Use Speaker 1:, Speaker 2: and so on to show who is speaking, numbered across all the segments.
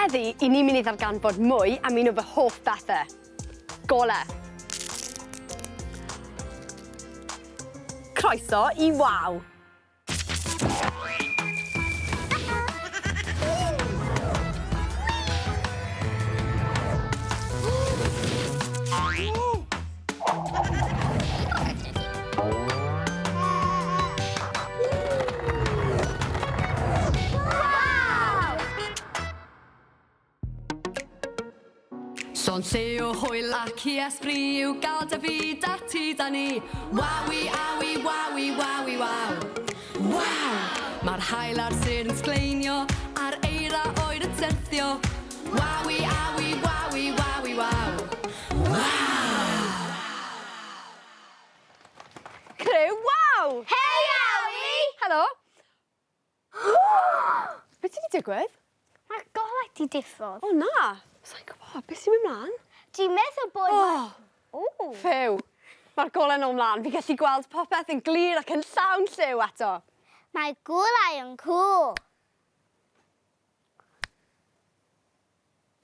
Speaker 1: Heddi, i ni'n mynd i ddarganfod mwy am un o fy hoff bethau. Gole. Croeso i Waw.
Speaker 2: Son llew, hwyl ac i esbri yw gael dy fyd a ti da ni. Wawi, awi, wawi, wawi, waw. Waw! Mae'r hael ar sy'n sgleinio, a'r eira oed yn syrthio. Wawi, awi, wawi, wawi, waw. Waw!
Speaker 1: Crew Waw!
Speaker 3: Hei, Awi!
Speaker 1: Helo. Beth sy'n digwydd?
Speaker 3: Mae'r golau ti diffodd.
Speaker 1: O na, sa'n gwybod, beth sy'n mynd mlaen?
Speaker 3: Ti'n meddwl bod...
Speaker 1: O, ffew. Mae'r gole'n o'n mlaen. Fi gallu gweld popeth yn glir ac yn llawn lliw eto.
Speaker 3: Mae golau yn cool.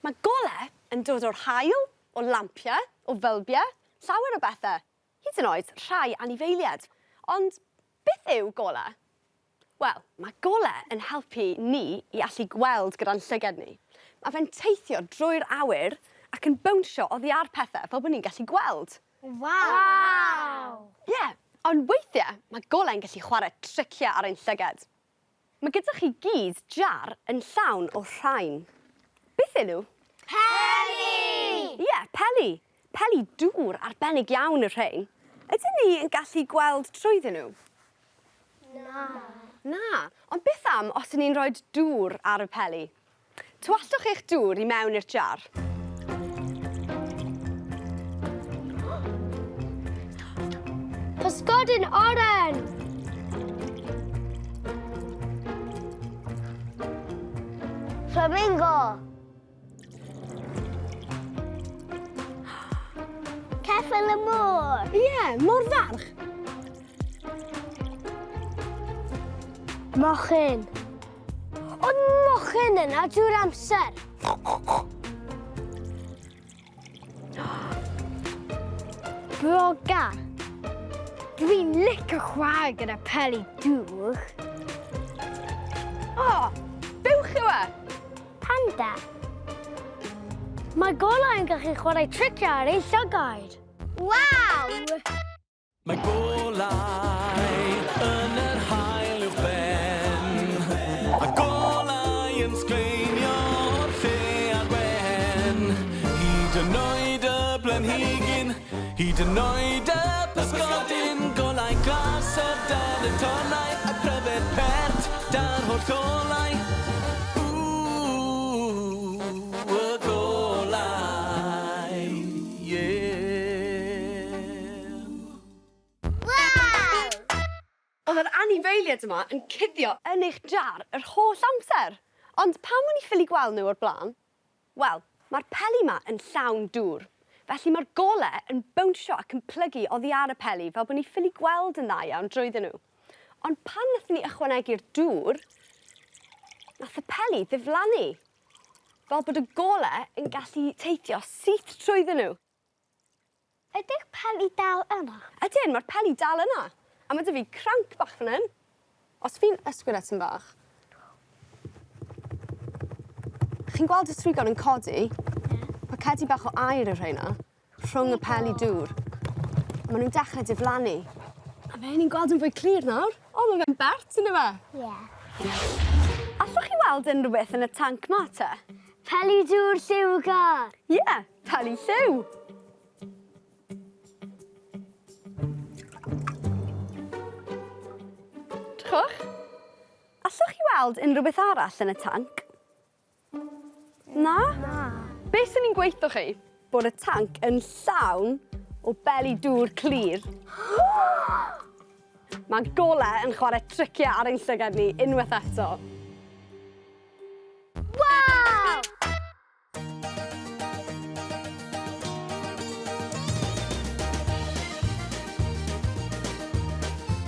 Speaker 1: Mae gole yn dod o'r haul, o lampiau, o fylbiau, llawer o bethau. Hyd yn oed rhai anifeiliaid. Ond beth yw gole? Wel, mae gole yn helpu ni i allu gweld gyda'n llygad ni. Mae fe'n teithio drwy'r awyr ac yn bownsio oddi ar pethau fel bod ni'n gallu gweld.
Speaker 3: Wow!
Speaker 1: Ie, ond weithiau mae gole'n gallu chwarae triciau ar ein llygad. Mae gyda chi gyd jar yn llawn o rhain. Beth yw nhw?
Speaker 3: Peli!
Speaker 1: Ie, peli. Peli dŵr arbennig iawn y rhain. Ydyn ni yn gallu gweld trwyddyn nhw? Na, ond beth am os ydyn ni'n rhoi dŵr ar y peli? Tywallwch eich dŵr i mewn i'r jar.
Speaker 3: Pysgodyn oren! Flamingo! Ceffyl y môr!
Speaker 1: Ie, mor farch.
Speaker 3: Mochyn! Ond mochyn yna drwy'r amser. Broga. Dwi'n licio chwarae gyda peli dŵr.
Speaker 1: O, bywch yw e?
Speaker 3: Panda. Mae golau yn gallu chwarae triciau ar ei llygaid. Waw!
Speaker 4: Mae golau yn yr haul uwch ben. A golau yn sgleinio o'r lle ar wen. Hyd yn oed y blanhigyn, hyd yn oed y pysgodyn. Golau glas o dan y tonnau a pryfed pert dan holl olau. Y golau, yeah.
Speaker 3: Waw!
Speaker 1: Oedd yr anifeiliaid yma yn cuddio yn eich jar yr holl amser. Ond pam o'n i ffili gweld nhw o'r blaen? Wel, mae'r peli yma yn llawn dŵr. Felly mae'r gole yn bownsio ac yn plygu oddi ar y peli fel bod ni ffili gweld yn dda iawn drwyddyn nhw. Ond pan nathon ni ychwanegu'r dŵr, nath y peli ddiflannu. Fel bod y gole yn gallu teithio syth trwyddyn nhw.
Speaker 3: Ydych peli dal yna?
Speaker 1: Ydyn, mae'r peli dal yna. A mae dy fi cranc bach fan hyn. Os fi'n ysgwyd etyn bach. Chi'n gweld y trigon yn codi? Pacedi bach o air y rheina rhwng y peli dŵr. A maen nhw'n dechrau diflannu. A fe ni'n gweld yn fwy clir nawr. O, mae fe'n bert yn y fe.
Speaker 3: Ie.
Speaker 1: Allwch chi weld unrhyw beth yn y tanc ma te?
Speaker 3: Peli dŵr lliwgar.
Speaker 1: Ie, peli lliw. Drychwch. Allwch chi weld unrhyw beth arall yn y tanc? Na? Beth sy'n ni'n gweithio chi? Bod y tanc yn llawn o beli dŵr clir. Mae golau yn chwarae triciau ar ein llygad ni unwaith eto.
Speaker 3: Waw!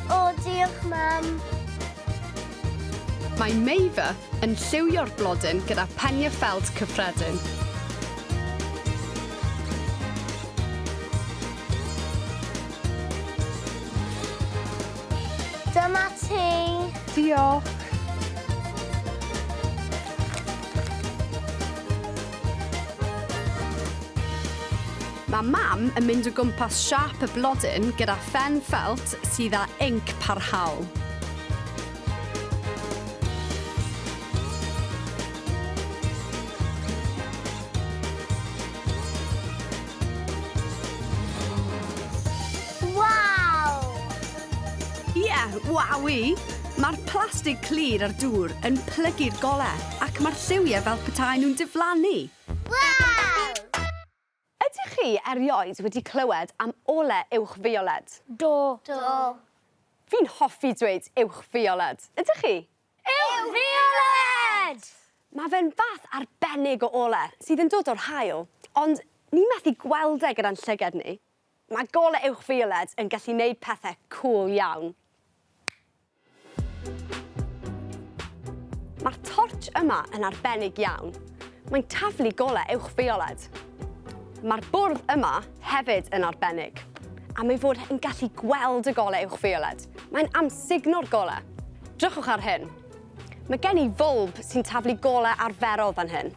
Speaker 3: O, diolch, Mam.
Speaker 2: Mae Meifa yn lliwio'r blodyn gyda peniau ffelt cyffredin.
Speaker 3: Dyma ti.
Speaker 1: Diolch.
Speaker 2: Mae mam yn mynd o gwmpas siap y blodyn gyda phen ffelt sydd â inc parhaol.
Speaker 3: Wow!
Speaker 2: Ie, wawi! Mae'r plastig clir ar dŵr yn plygu'r golau ac mae'r lliwiau fel petai nhw'n diflannu.
Speaker 3: Wow!
Speaker 1: Ydych chi erioed wedi clywed am ole uwch fioled?
Speaker 3: Do.
Speaker 1: Fi'n hoffi dweud uwch fioled. Ydych chi?
Speaker 3: Ew fioled!
Speaker 1: Mae fe'n fath arbennig o ole sydd yn dod o'r haul, ond ni methu gweld e gyda'n llyged ni. Mae gole uwch fioled yn gallu neud pethau cool iawn. Mae'r torch yma yn arbennig iawn. Mae'n taflu gole uwch fioled. Mae'r bwrdd yma hefyd yn arbennig, a mae fod yn gallu gweld y gole uwch fioled. Mae'n amsugno'r gole. Drychwch ar hyn. Mae gen i fwlb sy'n taflu gole arferol fan hyn.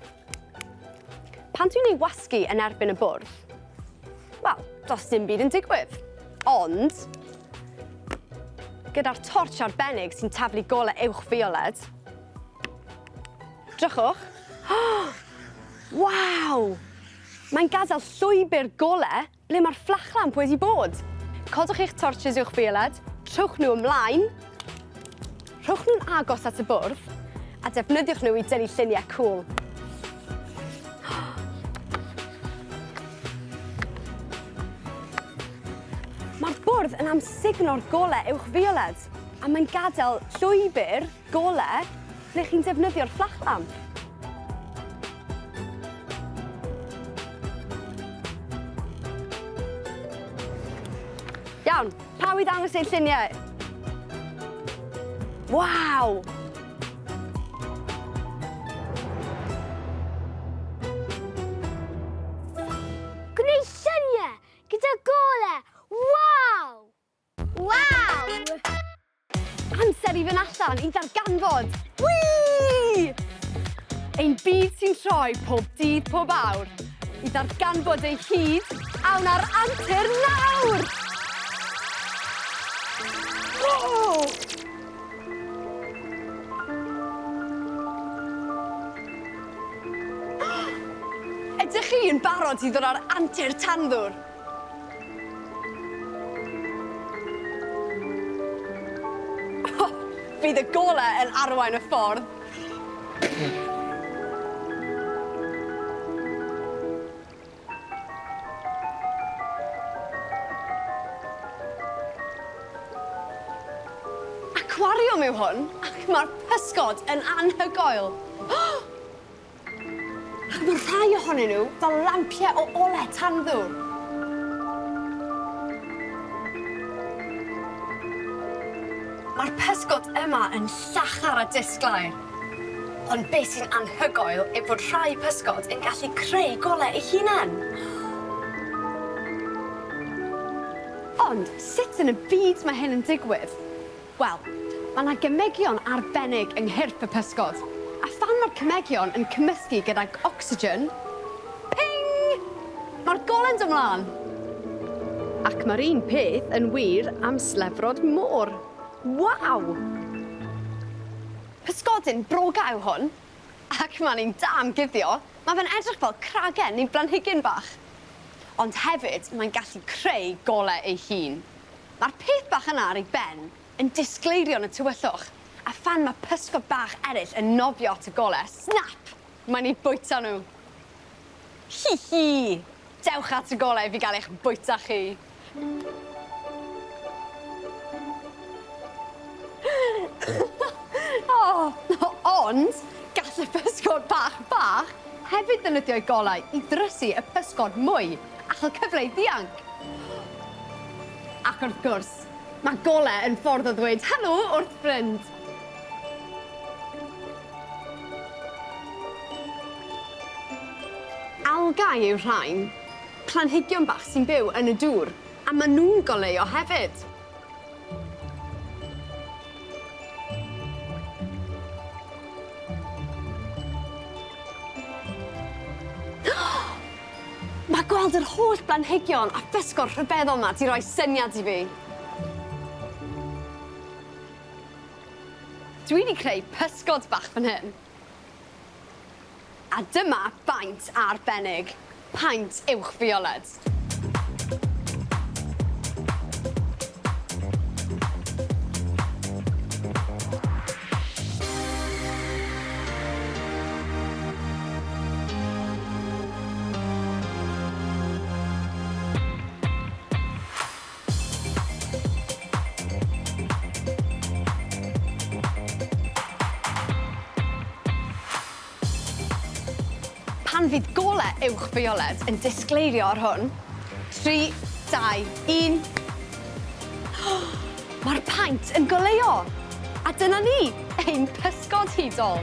Speaker 1: Pan dwi'n ei wasgu yn erbyn y bwrdd, wel, does dim byd yn digwydd. Ond, gyda'r torch arbennig sy'n taflu gole uwch fioled, drychwch. Waw! Mae'n gadael llwybr gole ble mae'r fflachlamp wedi bod. Codwch eich torches uwch fioled, trwch nhw ymlaen, rhowch nhw'n agos at y bwrdd, a defnyddiwch nhw i dynnu lluniau cŵl. Mae'r bwrdd yn amsugno'r gole uwch fioled, a mae'n gadael llwybr gole ble chi'n defnyddio'r fflachlamp. Iawn, pa i ddangos eich lluniau? Waw!
Speaker 3: Gwneud lluniau gyda gole. Wow! Wow!
Speaker 1: Amser i fynd allan i ddarganfod. Whee! Ein byd sy'n troi pob dydd pob awr i ddarganfod ei hyd awn ar antur nawr! Oh! Ydych chi yn barod i ddod ar antur tanddwr? Bydd y gole yn arwain y ffordd. Aquariwm yw hwn, ac mae'r pysgod yn anhygoel. Ac mae rhai ohonyn nhw fel lampiau o ole tanddwr. Mae'r pysgod yma yn llachar a disglair. Ond beth sy'n anhygoel yw bod rhai pysgod yn gallu creu gole eu hunain. Ond sut yn y byd mae hyn yn digwydd? Wel, mae yna gymegion arbennig ynghyrff y pysgod. A phan mae'r cymegion yn cymysgu gydag ocsigen, ping! Mae'r gole'n dod ymlaen. Ac mae'r un peth yn wir am slefrod môr. Waw! Pysgodyn broga yw hwn, ac mae'n un dam guddio. Mae fe'n edrych fel cragen neu blanhigyn bach. Ond hefyd, mae'n gallu creu gole ei hun. Mae'r peth bach yna ar ei ben yn disgleirio yn y tywyllwch. A phan mae pysgod bach eraill yn nofio at y gole, snap! Mae'n ei bwyta nhw. Hi hi! Dewch at y gole i fi gael eich bwyta chi. Ond, gall y pysgod bach hefyd ddefnyddio'i golau i ddrysu y pysgod mwy a chael cyfle i ddianc. Ac wrth gwrs, mae gole yn ffordd o ddweud helo wrth ffrind. Algau yw rhain, planhigion bach sy'n byw yn y dŵr, a maen nhw'n goleuo hefyd. Mae gweld yr holl blanhigion a bysgod rhyfeddol yma ti roi syniad i fi. Dwi wedi creu pysgod bach fan hyn. A dyma baint arbennig, paent uwch fioled. Pan fydd golau uwch fioled yn disgleirio ar hwn, 3, 2, 1. Mae'r paent yn goleuo. A dyna ni, ein pysgod hudol.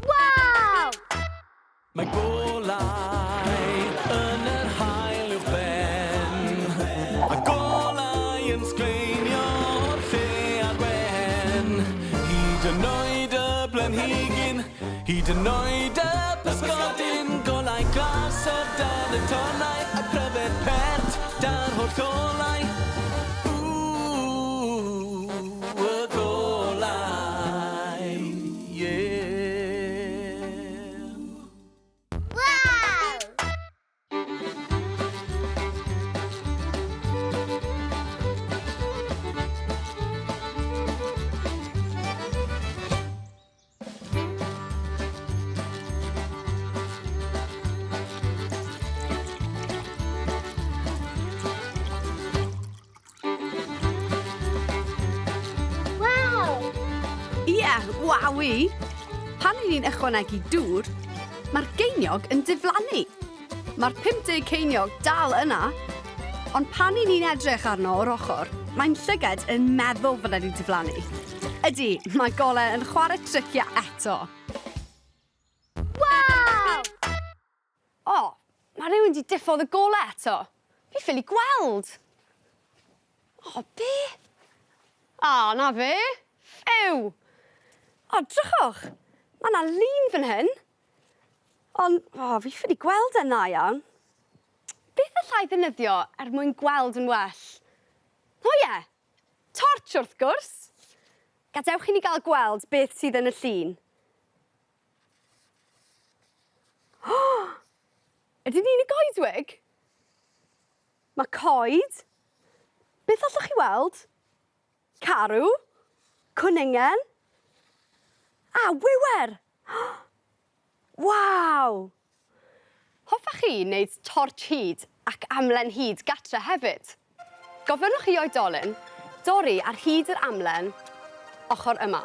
Speaker 3: Wow!
Speaker 4: Mae golau yn yr haul uwch ben, a golau yn sgleinio o'r lle ar wen. Hyd yn oed y blanhigyn, hyd yn oed y pysgodyn, golau glas o dan y tonnau, a pryfed pert da'r holl golau. Y golau, yeah.
Speaker 3: Wow! Wow!
Speaker 1: Ie, wawi! Pan i ni'n ychwanegu dŵr, mae'r geiniog yn diflannu. Mae'r 50 ceiniog dal yna, ond pan i ni'n edrych arno o'r ochr, mae'n llyged yn meddwl fod wedi diflannu. Ydy, mae golau yn chwarae triciau eto.
Speaker 3: Wow!
Speaker 1: O, mae rhywun wedi diffodd y golau eto. Fi ffili gweld. O, be? O, na fe. Ew. O, drychwch. Mae yna lun fan hyn. Ond, fi ffili gweld e'n dda iawn. Beth allai ddefnyddio mwyn gweld yn well? O ie, torch wrth gwrs. Gadewch i ni gael gweld beth sydd yn y llun. Ydyn ni'n y goedwig? Mae coed. Beth allwch chi weld? Carw. Cwningen. A wywer. Waw! Hoffech chi wneud torch hyd ac amlen hyd gatre hefyd? Gofynnwch chi oedolyn dorri ar hyd yr amlen ochr yma.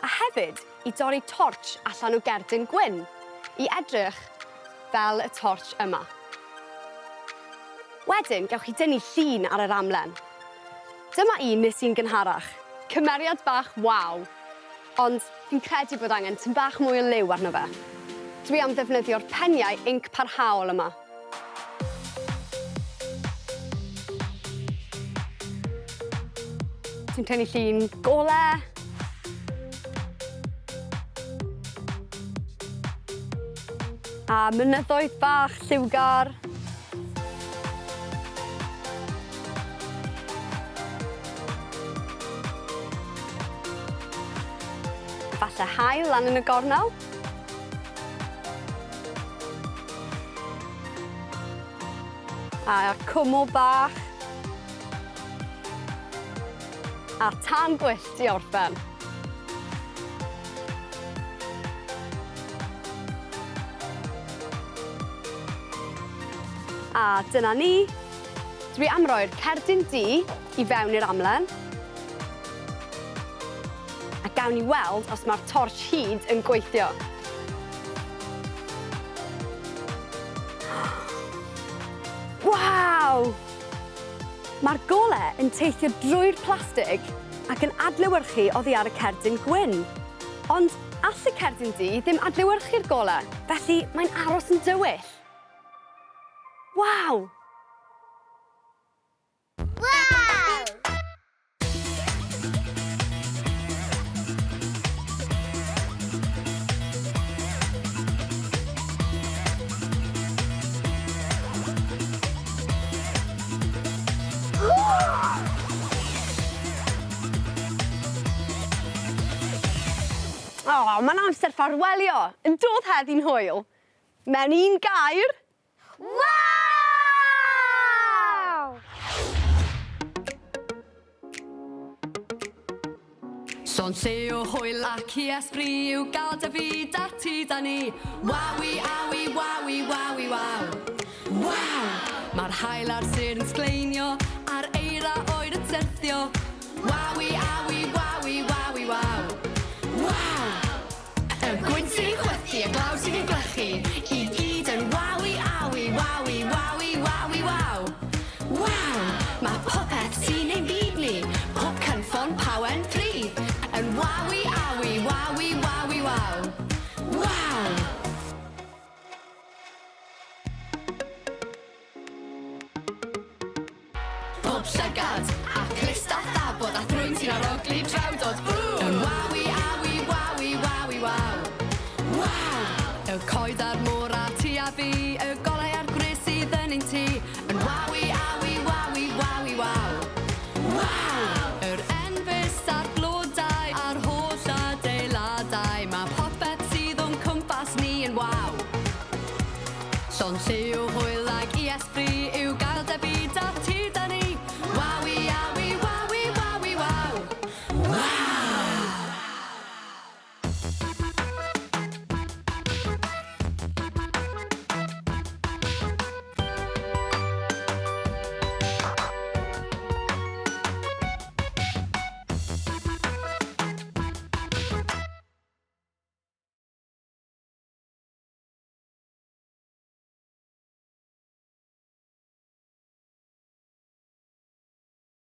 Speaker 1: A hefyd i dorri torch allan o gerdyn gwyn i edrych fel y torch yma. Wedyn, gewch chi dynnu llun ar yr amlen. Dyma un nes i'n gynharach. Cymeriad bach waw. Ond fi'n credu bod angen tym bach mwy o liw arno fe. Dwi am ddefnyddio'r peniau inc parhaol yma. Dwi'n tynnu llun golau. A mynyddoedd bach lliwgar. Falle haul lan yn y gornel. A cwmw bach. A tan gwyllt i orffen. A dyna ni. Dwi am roi'r cerdyn du i fewn i'r amlen. A gawn ni weld os mae'r torch hyd yn gweithio. Waw! Mae'r golau yn teithio drwy'r plastig ac yn adlewyrchu oddi ar y cerdyn gwyn. Ond all y cerdyn du ddim adlewyrchu'r golau, felly mae'n aros yn dywyll. Waw!
Speaker 3: Wow!
Speaker 1: O, mae'n amser ffarwelio. Yn dod heddi'n hwyl. Mewn un gair.
Speaker 3: Wow!
Speaker 2: Son se o hwyl ac i esbri yw gael dy fyd a ti da ni. Wawi, awi, wawi, wawi, waw. Waw! Mae'r hael ar sir yn sgleinio a'r eira oed yn syrthio. Wawi, awi, wawi, wawi, waw. Waw! Y gwyn sy'n chwythu, y glaw sy'n glychu, i gyd yn wawi, awi, wawi, wawi, wawi, waw. Waw! Mae popeth sy'n ein byd ni, pob cynffon pawen pri, yn wawi, awi, wawi, wawi, waw. Waw! Pob llygad a clust a thabod a thrwyn sy'n arogli trawdod. Yn wawi, awi, wawi, wawi, waw. Waw! Y coed a'r môr a ti a fi, y golau a'r gwres sydd yn ein ti. Yn wawi, awi, wawi, wawi, waw. Waw! Yr enfys a'r blodau a'r holl adeiladau, mae popeth sydd o'n cwmpas ni yn waw. Son se o hwyl